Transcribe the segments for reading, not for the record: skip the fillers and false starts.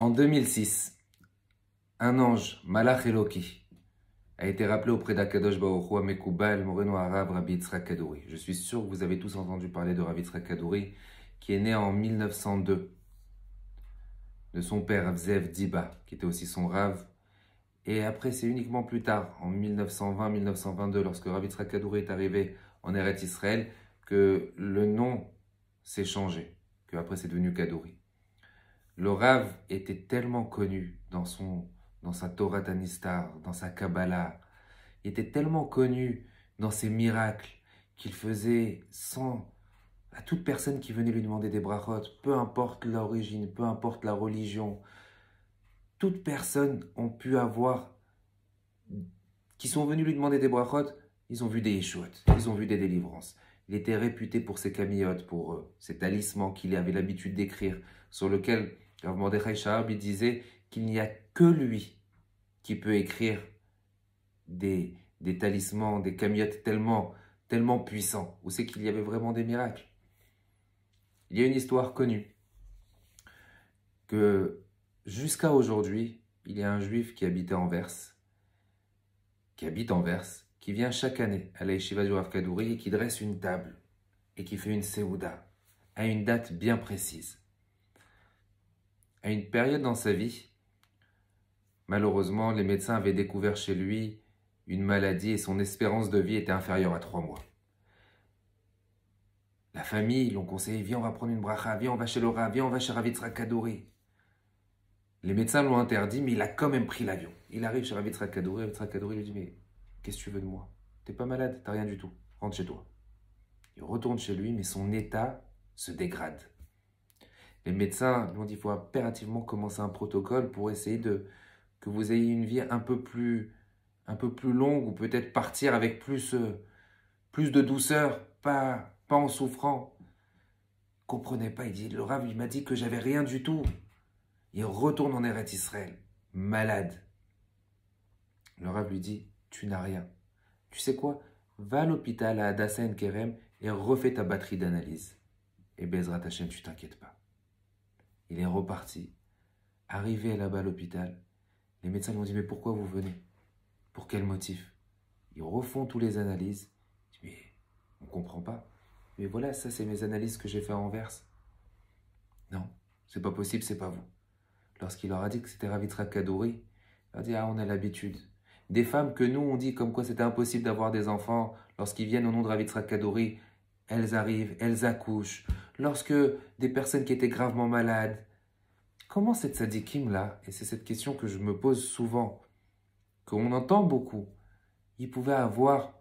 En 2006, un ange, Malach Eloki, a été rappelé auprès d'Akadosh Baruch Hu à Mekoubal, Moreno Arav, Rabbi Yitzhak Kadouri. Je suis sûr que vous avez tous entendu parler de Rabbi Yitzhak Kadouri, qui est né en 1902, de son père Zev Diba, qui était aussi son Rav. Et après, c'est uniquement plus tard, en 1920-1922, lorsque Rabbi Yitzhak Kadouri est arrivé en Eretz Israël, que le nom s'est changé, que après c'est devenu Kadouri. Le Rav était tellement connu dans sa Torah Tanistar, dans sa Kabbalah. Il était tellement connu dans ses miracles qu'il faisait à toute personne qui venait lui demander des brachot, peu importe l'origine, peu importe la religion. Toutes personnes qui sont venues lui demander des brachot, ils ont vu des yeshuot, ils ont vu des délivrances. Il était réputé pour ses camillotes, pour ses talismans qu'il avait l'habitude d'écrire, sur lequel Rav Mordechai Shahab disait qu'il n'y a que lui qui peut écrire des talismans, des camillotes tellement puissants, où c'est qu'il y avait vraiment des miracles. Il y a une histoire connue que jusqu'à aujourd'hui, il y a un juif qui habite Anvers, qui vient chaque année à la yeshiva du Rav Kadouri et qui dresse une table et qui fait une seouda à une date bien précise. À une période dans sa vie, malheureusement, les médecins avaient découvert chez lui une maladie et son espérance de vie était inférieure à 3 mois. La famille l'ont conseillé, viens on va prendre une bracha, viens on va chez le Rav, viens on va chez Rav Yitzhak Kadouri. Les médecins l'ont interdit, mais il a quand même pris l'avion. Il arrive chez Rav Yitzhak Kadouri, Rav Yitzhak Kadouri lui dit, mais qu'est-ce que tu veux de moi? T'es pas malade, t'as rien du tout, rentre chez toi. Il retourne chez lui, mais son état se dégrade. Les médecins lui ont dit, il faut impérativement commencer un protocole pour essayer que vous ayez une vie un peu plus longue ou peut-être partir avec plus de douceur, pas en souffrant. Il ne comprenait pas, il dit, le Rav, il m'a dit que j'avais rien du tout. Il retourne en Eretz Israël, malade. Le Rav lui dit, tu n'as rien. Tu sais quoi? Va à l'hôpital à Hadassah Ein Kerem et refais ta batterie d'analyse. Et Bezrat Hashem, tu t'inquiètes pas. Il est reparti. Arrivé là-bas à l'hôpital, les médecins lui ont dit, mais pourquoi vous venez? Pour quel motif? Ils refont toutes les analyses. Je dis, mais on ne comprend pas. Mais voilà, ça c'est mes analyses que j'ai fait à Anvers. Non, c'est pas possible, c'est pas vous. Lorsqu'il leur a dit que c'était Rav Yitzhak Kadouri, il leur a dit, ah on a l'habitude. Des femmes que nous on dit comme quoi c'était impossible d'avoir des enfants, lorsqu'ils viennent au nom de Rav Yitzhak Kadouri, elles arrivent, elles accouchent. Lorsque des personnes qui étaient gravement malades, comment cette tzadikim là, et c'est cette question que je me pose souvent, qu'on entend beaucoup, ils pouvaient avoir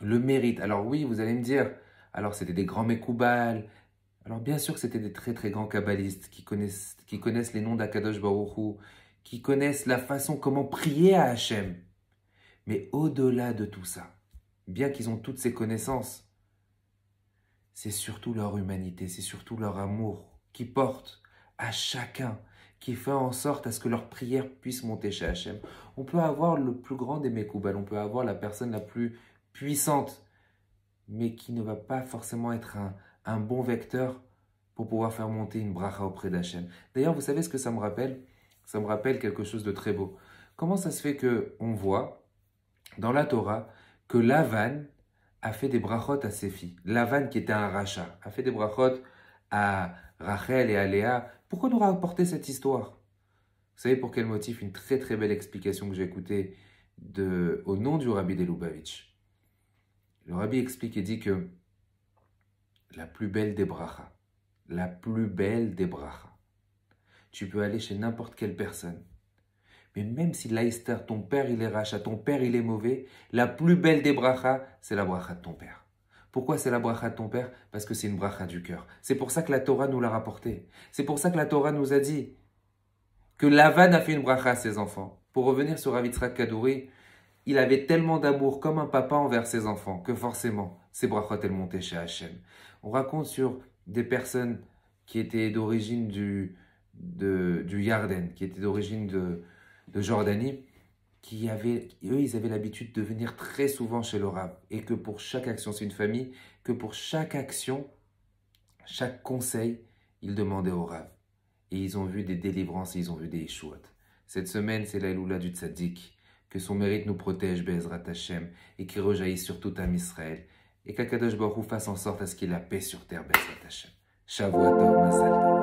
le mérite. Alors oui, vous allez me dire, alors c'était des grands Mekoubal, alors bien sûr que c'était des très très grands kabbalistes qui connaissent les noms d'Akadosh Baruch Hu, qui connaissent la façon comment prier à Hachem. Mais au-delà de tout ça, bien qu'ils ont toutes ces connaissances, c'est surtout leur humanité, c'est surtout leur amour qui porte à chacun, qui fait en sorte à ce que leur prière puisse monter chez Hachem. On peut avoir le plus grand des Mekoubal, on peut avoir la personne la plus puissante, mais qui ne va pas forcément être un bon vecteur pour pouvoir faire monter une bracha auprès d'Hachem. D'ailleurs, vous savez ce que ça me rappelle? Ça me rappelle quelque chose de très beau. Comment ça se fait qu'on voit dans la Torah que Lavan a fait des brachot à ses filles? Lavan, qui était un rachat, a fait des brachot à Rachel et à Léa. Pourquoi nous rapporter cette histoire? Vous savez pour quel motif? Une très très belle explication que j'ai écoutée au nom du Rabbi de Lubavitch. Le Rabbi explique et dit que la plus belle des brachas, tu peux aller chez n'importe quelle personne. Mais même si Laïster, ton père il est rachat, ton père il est mauvais, la plus belle des brachas, c'est la bracha de ton père. Pourquoi c'est la bracha de ton père? Parce que c'est une bracha du cœur. C'est pour ça que la Torah nous l'a rapporté. C'est pour ça que la Torah nous a dit que Lavan a fait une bracha à ses enfants. Pour revenir sur Rav Yitzhak Kadouri, il avait tellement d'amour comme un papa envers ses enfants que forcément, ses brachot elles montaient chez Hachem. On raconte sur des personnes qui étaient d'origine du Yarden, qui étaient d'origine de Jordanie, ils avaient l'habitude de venir très souvent chez le Rav. Et que pour chaque action, c'est une famille, que pour chaque action, chaque conseil, ils demandaient au Rav. et ils ont vu des délivrances et ils ont vu des échouates. Cette semaine, c'est la Eloula du Tzaddik. Que son mérite nous protège, Be'ezrat Hashem, et qu'il rejaillisse sur tout Am Israël, et qu'Akadosh Baruch Hu fasse en sorte à ce qu'il y ait la paix sur terre, Be'ezrat Hashem. Shavua Tov, Mazal Tov.